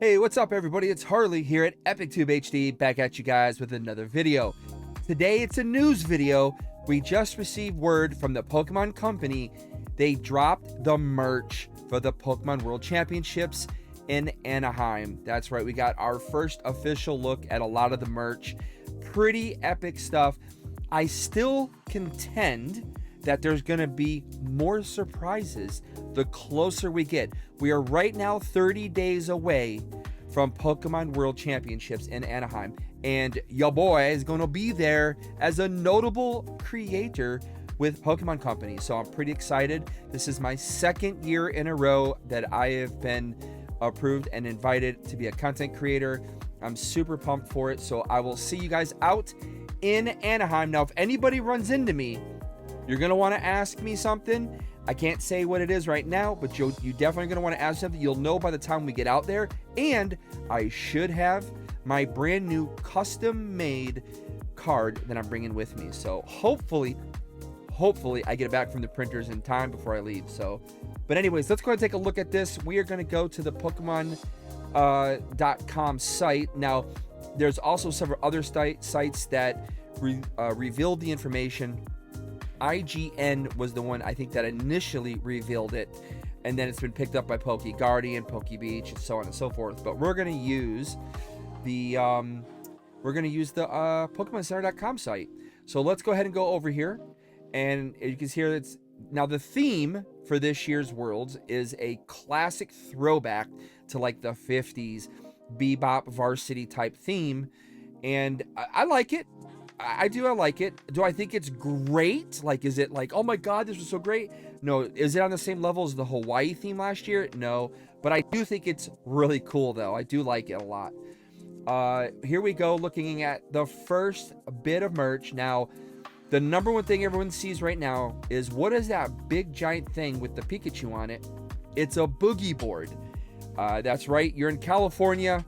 Hey, what's up everybody? It's Harley here at EpicTubeHD, back at you guys with another video. Today it's a news video. We just received word from the Pokemon Company. They dropped the merch for the Pokemon World Championships in Anaheim. That's right, we got our first official look at a lot of the merch. Pretty epic stuff. I still contend that there's gonna be more surprises the closer we get. We are right now 30 days away from Pokemon World Championships in Anaheim, and your boy is gonna be there as a notable creator with Pokemon Company. So I'm pretty excited. This is my second year in a row that I have been approved and invited to be a content creator. I'm super pumped for it. So I will see you guys out in Anaheim. Now, if anybody runs into me, you're going to want to ask me something. I can't say what it is right now, but you definitely going to want to ask something. You'll know by the time we get out there. And I should have my brand new custom made card that I'm bringing with me. So hopefully I get it back from the printers in time before I leave. So, but anyways, let's go ahead and take a look at this. We are going to go to the Pokemon.com site. Now, there's also several other sites that revealed the information. IGN was the one I think that initially revealed it, and then it's been picked up by PokeGuardian, PokeBeach, and so on and so forth. But we're going to use the PokemonCenter.com site. So let's go ahead and go over here, and you can see here it's now the theme for this year's Worlds is a classic throwback to like the 50s bebop varsity type theme, and I like it. I like it. Do I think it's great? Like, is it like, oh my god, this was so great? No. Is it on the same level as the Hawaii theme last year? No. But I do think it's really cool, though. I do like it a lot. Here we go, looking at the first bit of merch. Now, the number one thing everyone sees right now is, what is that big giant thing with the Pikachu on it? It's a boogie board. That's right. You're in California.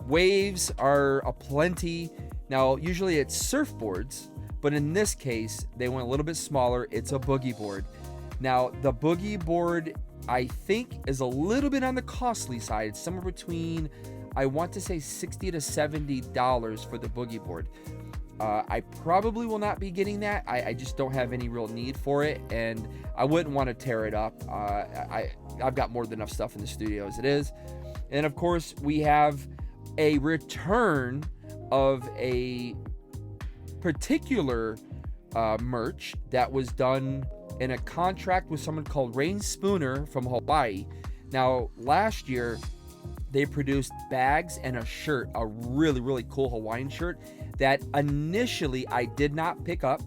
Waves are aplenty. Now, usually it's surfboards, but in this case, they went a little bit smaller. It's a boogie board. Now, the boogie board, I think, is a little bit on the costly side. It's somewhere between, I want to say $60 to $70 for the boogie board. I probably will not be getting that. I just don't have any real need for it, and I wouldn't want to tear it up. I've got more than enough stuff in the studio as it is. And of course, we have a return of a particular merch that was done in a contract with someone called Rain Spooner from Hawaii. Now, last year they produced bags and a shirt, a really cool Hawaiian shirt that initially I did not pick up,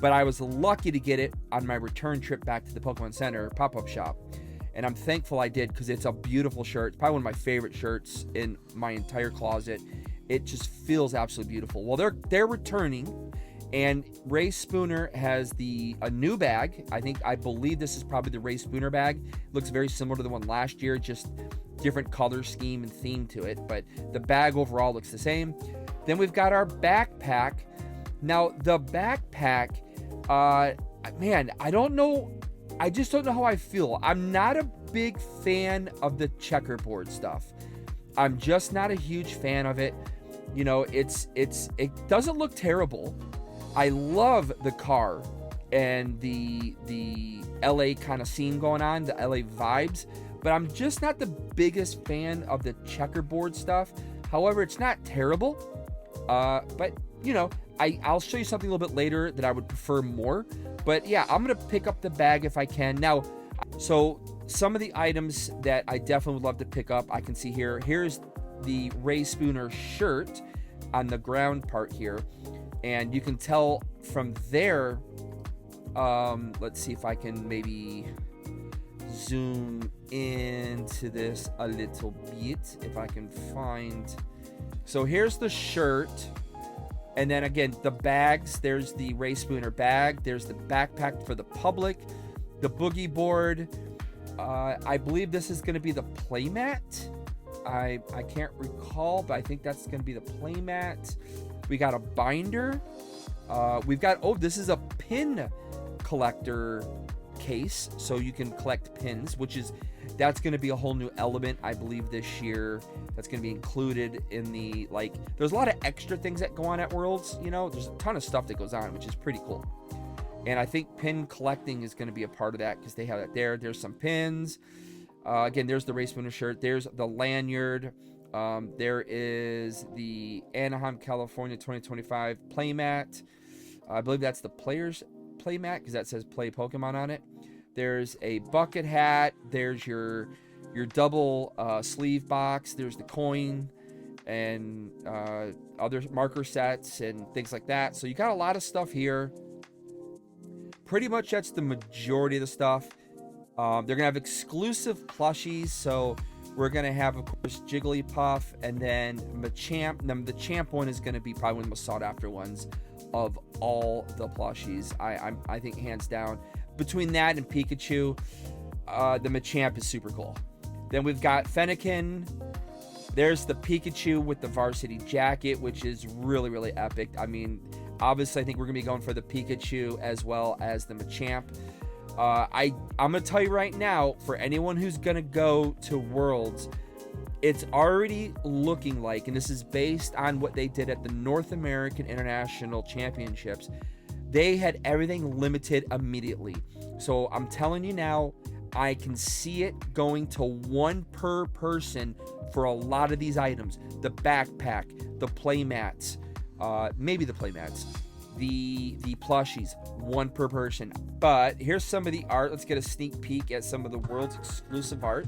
but I was lucky to get it on my return trip back to the Pokemon Center pop-up shop, and I'm thankful I did, because it's a beautiful shirt. It's probably one of my favorite shirts in my entire closet. It just feels absolutely beautiful. Well, they're returning, and Ray Spooner has a new bag. I believe this is probably the Ray Spooner bag. Looks very similar to the one last year, just different color scheme and theme to it, but the bag overall looks the same. Then we've got our backpack. Now, the backpack, man, I don't know. I just don't know how I feel. I'm not a big fan of the checkerboard stuff. I'm just not a huge fan of it. You know, it doesn't look terrible. I love the car and the LA kind of scene going on, the LA vibes, but I'm just not the biggest fan of the checkerboard stuff. However, it's not terrible. But you know, I'll show you something a little bit later that I would prefer more. But yeah, I'm gonna pick up the bag if I can. Now, so some of the items that I definitely would love to pick up, I can see here. Here's the Ray Spooner shirt on the ground part here, and you can tell from there. Let's see if I can maybe zoom into this a little bit, if I can find. So here's the shirt, and then again the bags. There's the Ray Spooner bag, there's the backpack for the public, the boogie board. I believe this is going to be the playmat. I can't recall, but I think that's going to be the playmat. We got a binder. We've got, oh, this is a pin collector case, so you can collect pins, that's going to be a whole new element, I believe, this year. That's going to be included in the, like, there's a lot of extra things that go on at Worlds, you know, there's a ton of stuff that goes on, which is pretty cool. And I think pin collecting is going to be a part of that, because they have that there. There's some pins. Again, there's the Race Winner shirt. There's the lanyard. There is the Anaheim, California 2025 playmat. I believe that's the player's playmat, because that says Play Pokemon on it. There's a bucket hat. There's your double sleeve box. There's the coin and other marker sets and things like that. So you got a lot of stuff here. Pretty much that's the majority of the stuff. They're gonna have exclusive plushies. So we're gonna have, of course, Jigglypuff, and then Machamp. The Champ one is gonna be probably one of the most sought after ones of all the plushies. I think hands down. Between that and Pikachu, the Machamp is super cool. Then we've got Fennekin. There's the Pikachu with the varsity jacket, which is really, really epic. I mean, obviously, I think we're going to be going for the Pikachu as well as the Machamp. I'm going to tell you right now, for anyone who's going to go to Worlds, it's already looking like, and this is based on what they did at the North American International Championships, they had everything limited immediately. So I'm telling you now, I can see it going to one per person for a lot of these items. The backpack, the playmats, maybe the playmats, the plushies, one per person. But here's some of the art. Let's get a sneak peek at some of the world's exclusive art.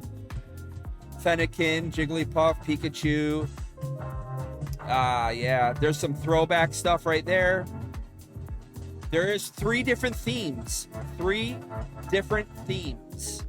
Fennekin, Jigglypuff, Pikachu. Yeah, there's some throwback stuff right there. There is 3 different themes. 3 different themes.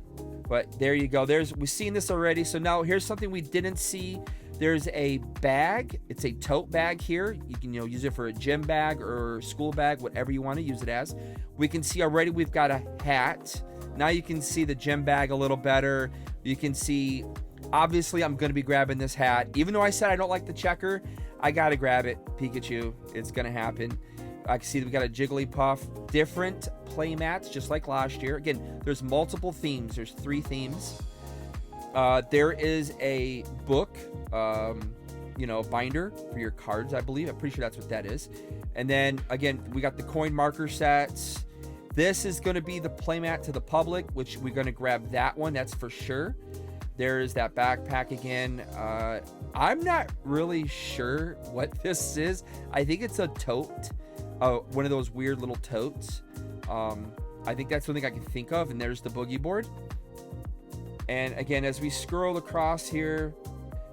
But there you go. We've seen this already. So now here's something we didn't see. There's a bag. It's a tote bag here. You can, use it for a gym bag or school bag, whatever you want to use it as. We can see already we've got a hat. Now you can see the gym bag a little better. You can see, obviously, I'm going to be grabbing this hat. Even though I said I don't like the checker, I got to grab it. Pikachu. It's going to happen. I can see that we got a Jigglypuff, different playmats, just like last year. Again, there's multiple themes. There's 3 themes. There is a book, binder for your cards, I believe. I'm pretty sure that's what that is. And then, again, we got the coin marker sets. This is going to be the playmat to the public, which we're going to grab that one. That's for sure. There's that backpack again. I'm not really sure what this is. I think it's a tote. One of those weird little totes. I think that's something I can think of. And there's the boogie board. And again, as we scroll across here,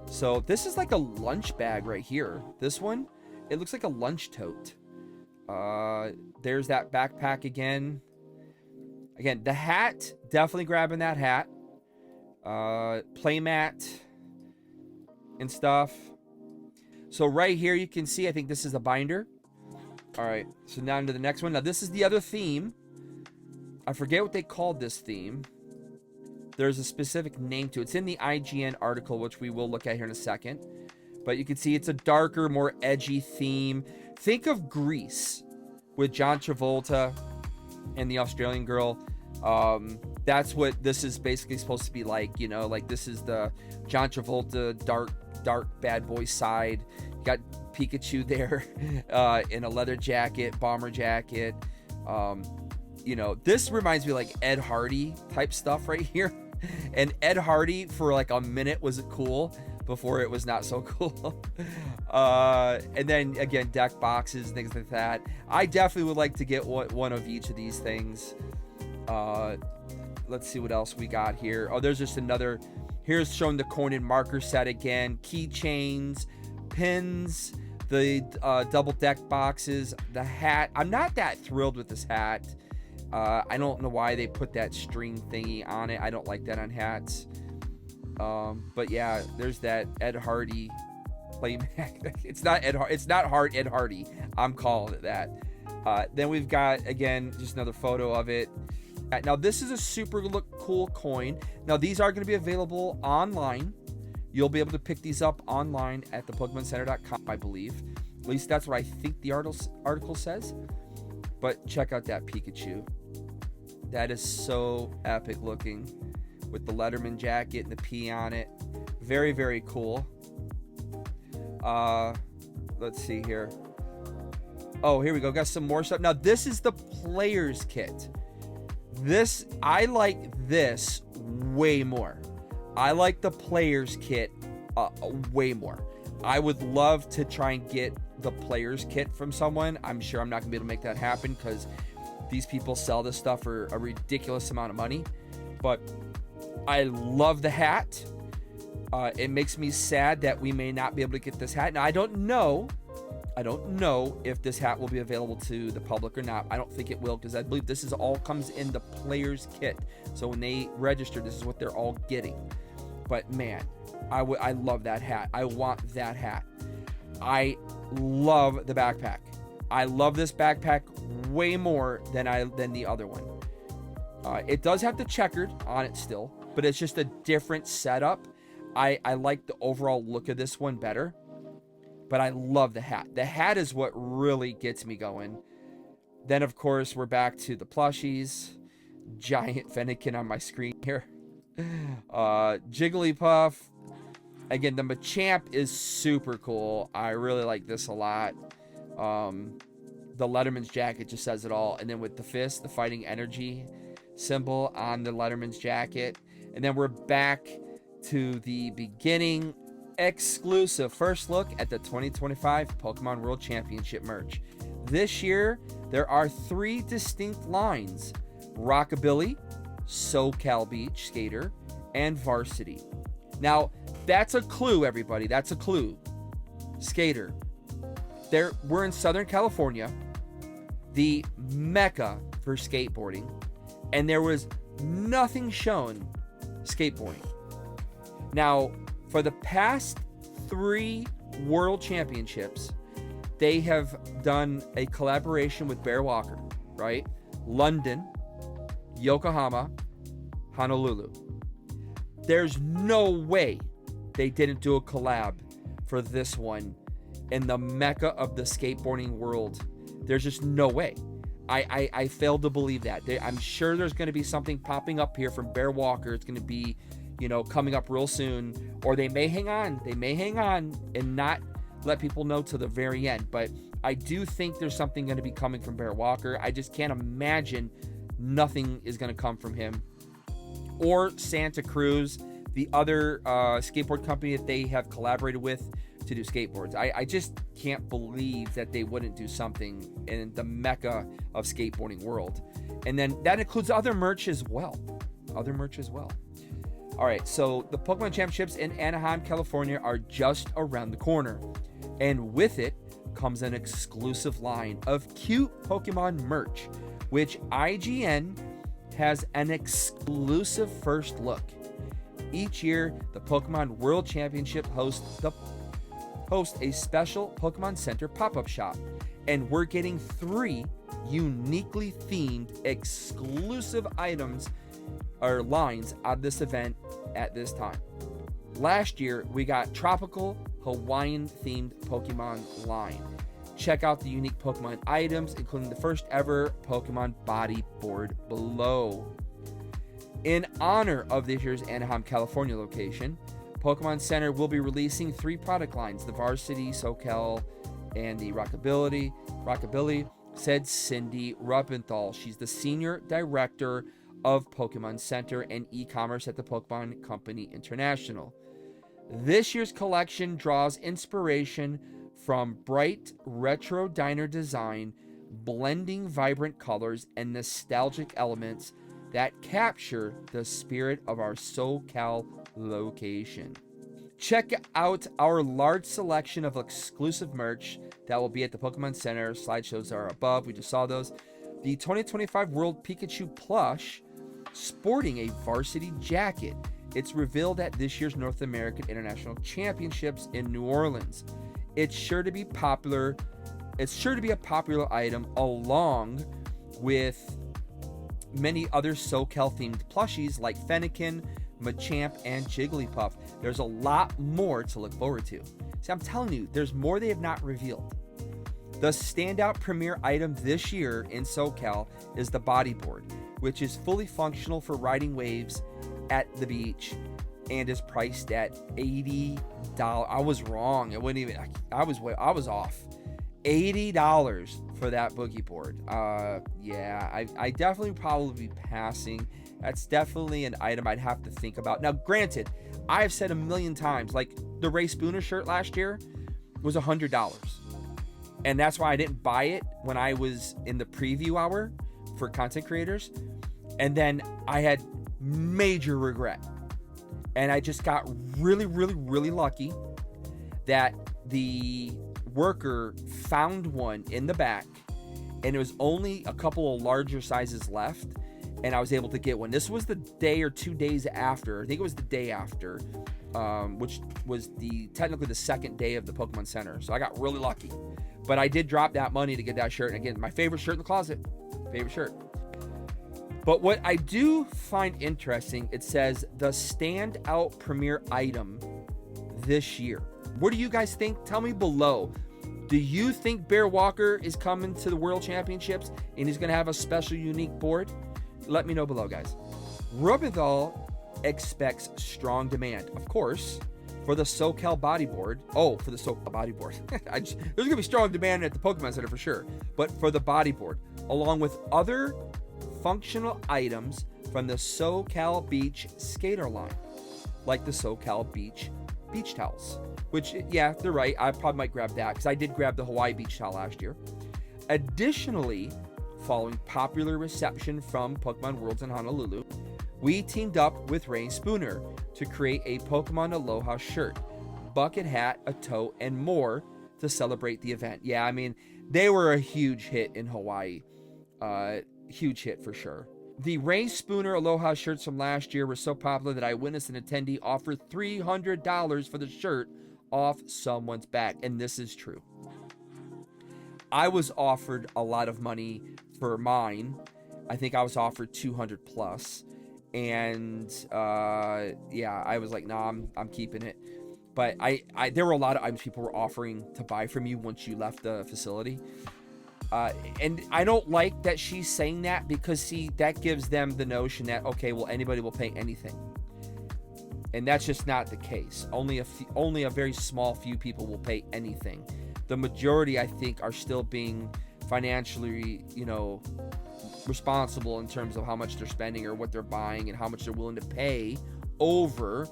so this is like a lunch bag right here. This one, it looks like a lunch tote. There's that backpack again. Again, the hat, definitely grabbing that hat. Playmat and stuff. So right here, you can see, I think this is a binder. All right, so now into the next one. Now, this is the other theme. I forget what they called this theme. There's a specific name to it. It's in the IGN article, which we will look at here in a second. But you can see it's a darker, more edgy theme. Think of Grease with John Travolta and the Australian girl. That's what this is basically supposed to be like. Like this is the John Travolta dark bad boy side. You got Pikachu there in a leather jacket, bomber jacket. This reminds me of like Ed Hardy type stuff right here. And Ed Hardy for like a minute was cool before it was not so cool. And then again, deck boxes, things like that. I definitely would like to get one of each of these things. Let's see what else we got here. Oh, there's just another. Here's showing the coin and marker set again. Keychains, pins, the double deck boxes, the hat. I'm not that thrilled with this hat. I don't know why they put that string thingy on it. I don't like that on hats. But yeah, there's that Ed Hardy playmat. It's not Ed Hardy. I'm calling it that. Then we've got, again, just another photo of it. Now, this is a super cool coin. Now, these are going to be available online. You'll be able to pick these up online at thePokemonCenter.com, I believe. At least that's what I think the article says. But check out that Pikachu. That is so epic looking with the Letterman jacket and the P on it. Very, very cool. Let's see here. Oh, here we go. Got some more stuff. Now, this is the player's kit. This, I like this way more. I like the player's kit way more. I would love to try and get the player's kit from someone. I'm sure I'm not gonna be able to make that happen because these people sell this stuff for a ridiculous amount of money. But I love the hat. It makes me sad that we may not be able to get this hat. Now, I don't know if this hat will be available to the public or not. I don't think it will, because I believe this is all comes in the player's kit. So when they register, this is what they're all getting. But man, I love that hat. I want that hat. I love the backpack. I love this backpack way more than the other one. It does have the checkered on it still, but it's just a different setup. I like the overall look of this one better, but I love the hat. The hat is what really gets me going. Then, of course, we're back to the plushies. Giant Fennekin on my screen here. Jigglypuff. Again, the Machamp is super cool. I really like this a lot. The Letterman's jacket just says it all. And then with the fist, the fighting energy symbol on the Letterman's jacket. And then we're back to the beginning exclusive first look at the 2025 Pokemon World Championship merch. This year, there are 3 distinct lines: Rockabilly, SoCal Beach Skater, and Varsity. Now, that's a clue, everybody. That's a clue. Skater. We're in Southern California, the mecca for skateboarding, and there was nothing shown skateboarding. Now, for the past 3 World Championships, they have done a collaboration with Bear Walker, right? London, Yokohama, Honolulu. There's no way they didn't do a collab for this one in the mecca of the skateboarding world. There's just no way. I fail to believe that. I'm sure there's going to be something popping up here from Bear Walker. It's going to be, coming up real soon. Or they may hang on. They may hang on and not let people know to the very end. But I do think there's something going to be coming from Bear Walker. I just can't imagine nothing is going to come from him. Or Santa Cruz, the other skateboard company that they have collaborated with to do skateboards. I just can't believe that they wouldn't do something in the mecca of skateboarding world. And then that includes other merch as well. All right, so the Pokemon Championships in Anaheim, California are just around the corner. And with it comes an exclusive line of cute Pokemon merch, which IGN has an exclusive first look. Each year, the Pokemon World Championship hosts a special Pokemon Center pop-up shop, and we're getting 3 uniquely themed exclusive items or lines out of this event at this time. Last year, we got tropical Hawaiian themed Pokemon line. Check out the unique Pokemon items, including the first ever Pokemon bodyboard below. In honor of this year's Anaheim, California location, Pokemon Center will be releasing 3 product lines: the Varsity, SoCal, and the Rockabilly, said Cindy Ruppenthal. She's the Senior Director of Pokemon Center and e-commerce at the Pokemon Company International. This year's collection draws inspiration from bright retro diner design, blending vibrant colors and nostalgic elements that capture the spirit of our SoCal location. Check out our large selection of exclusive merch that will be at the Pokemon Center. Slideshows are above. We just saw those. The 2025 World Pikachu plush sporting a varsity jacket. It's revealed at this year's North American International Championships in New Orleans. It's sure to be popular. It's sure to be a popular item along with many other SoCal themed plushies like Fennekin, Machamp, and Jigglypuff. There's a lot more to look forward to. See, I'm telling you, there's more they have not revealed. The standout premier item this year in SoCal is the bodyboard. which is fully functional for riding waves at the beach and is priced at $80. I was wrong. It wouldn't even, I was off. $80 for that boogie board. Yeah, I definitely probably be passing. That's definitely an item I'd have to think about. Now, granted, I've said a million times, like the Ray Spooner shirt last year was $100. And that's why I didn't buy it when I was in the preview hour for content creators. And then I had major regret. And I just got really, really, really lucky that the worker found one in the back, and it was only a couple of larger sizes left, and I was able to get one. This was the day or 2 days after. I think it was the day after, which was technically the second day of the Pokemon Center. So I got really lucky. But I did drop that money to get that shirt. And again, my favorite shirt in the closet. Favorite shirt. But what I do find interesting, it says the standout premier item this year. What do you guys think? Tell me below. Do you think Bear Walker is coming to the World Championships and he's going to have a special unique board? Let me know below, guys. Rockabilly expects strong demand, of course, for the SoCal bodyboard. Oh, for the SoCal bodyboard. There's going to be strong demand at the Pokemon Center for sure. But for the bodyboard, along with other functional items from the SoCal Beach skater line, like the SoCal Beach towels. Which, yeah, they're right. I probably might grab that because I did grab the Hawaii beach towel last year. Additionally, following popular reception from Pokemon Worlds in Honolulu, we teamed up with Ray Spooner to create a Pokemon Aloha shirt, bucket hat, a tote, and more to celebrate the event. Yeah, I mean, they were a huge hit in Hawaii. Huge hit for sure. The Ray Spooner Aloha shirts from last year were so popular that I witnessed an attendee offer $300 for the shirt off someone's back, and this is true. I was offered a lot of money for mine. I think I was offered 200 plus, and yeah, I was like, nah, I'm keeping it. But I there were a lot of items people were offering to buy from you once you left the facility. And I don't like that she's saying that, because see, that gives them the notion that, okay, well, anybody will pay anything. And that's just not the case. Only a very small few people will pay anything. The majority, I think, are still being financially, responsible in terms of how much they're spending or what they're buying and how much they're willing to pay over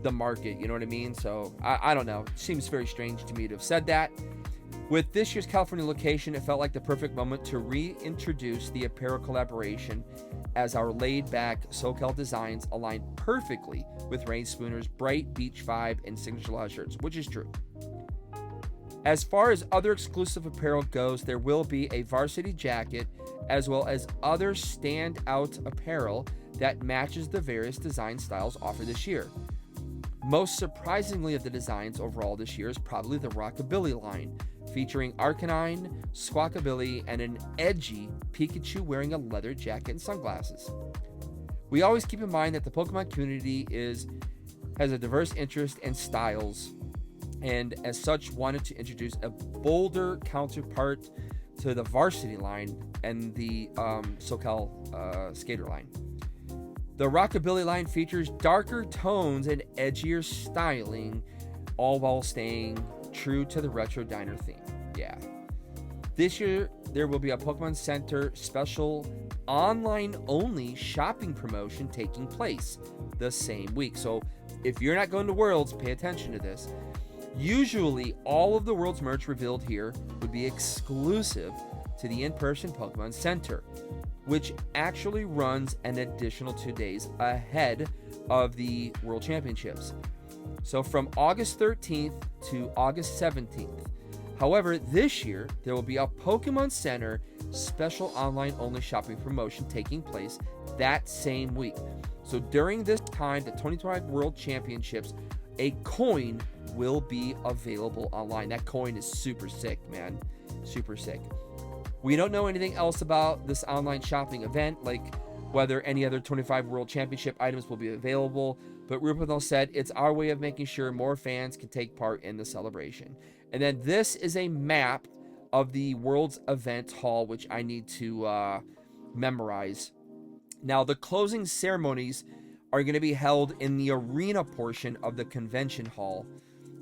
the market. You know what I mean? So I don't know. It seems very strange to me to have said that. With this year's California location, it felt like the perfect moment to reintroduce the Apparel collaboration, as our laid-back SoCal designs align perfectly with Ray Spooner's bright beach vibe and signature Aloha shirts, which is true. As far as other exclusive apparel goes, there will be a varsity jacket as well as other standout apparel that matches the various design styles offered this year. Most surprisingly of the designs overall this year is probably the Rockabilly line, featuring Arcanine, Squawkabilly, and an edgy Pikachu wearing a leather jacket and sunglasses. We always keep in mind that the Pokemon community has a diverse interest and styles, and as such wanted to introduce a bolder counterpart to the varsity line and the SoCal skater line. The Rockabilly line features darker tones and edgier styling, all while staying true to the retro diner theme. Yeah. This year, there will be a Pokemon Center special online-only shopping promotion taking place the same week. So if you're not going to Worlds, pay attention to this. Usually, all of the Worlds merch revealed here would be exclusive to the in-person Pokemon Center, which actually runs an additional 2 days ahead of the World Championships. So from August 13th to August 17th. However, this year, there will be a Pokemon Center special online-only shopping promotion taking place that same week. So during this time, the 2025 World Championships, a coin will be available online. That coin is super sick, man. Super sick. We don't know anything else about this online shopping event, like whether any other 25 World Championship items will be available, but Rockabilly said it's our way of making sure more fans can take part in the celebration. And then this is a map of the World's event hall, which I need to memorize. Now, the closing ceremonies are going to be held in the arena portion of the convention hall,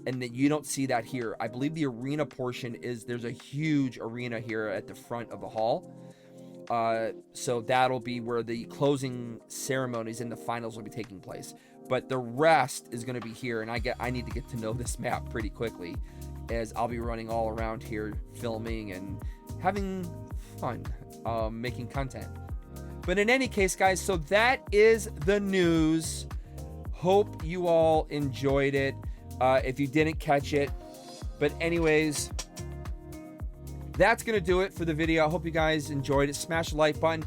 and that you don't see that here. I believe the arena portion is, there's a huge arena here at the front of the hall. So that'll be where the closing ceremonies and the finals will be taking place. But the rest is going to be here, and I need to get to know this map pretty quickly, as I'll be running all around here filming and having fun, making content. But in any case, guys, so that is the news. Hope you all enjoyed it. If you didn't catch it. But anyways, that's going to do it for the video. I hope you guys enjoyed it. Smash the like button.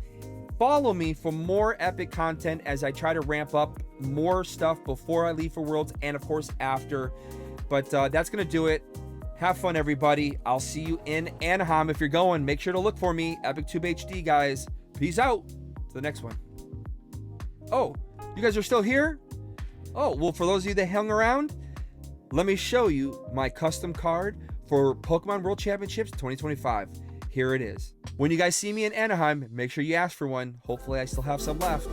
Follow me for more epic content as I try to ramp up more stuff before I leave for Worlds and, of course, after. But that's going to do it. Have fun, everybody. I'll see you in Anaheim. If you're going, make sure to look for me. EpicTubeHD, guys. Peace out. To the next one. Oh, you guys are still here? Oh, well, for those of you that hung around, let me show you my custom card for Pokemon World Championships 2025. Here it is. When you guys see me in Anaheim, make sure you ask for one. Hopefully I still have some left.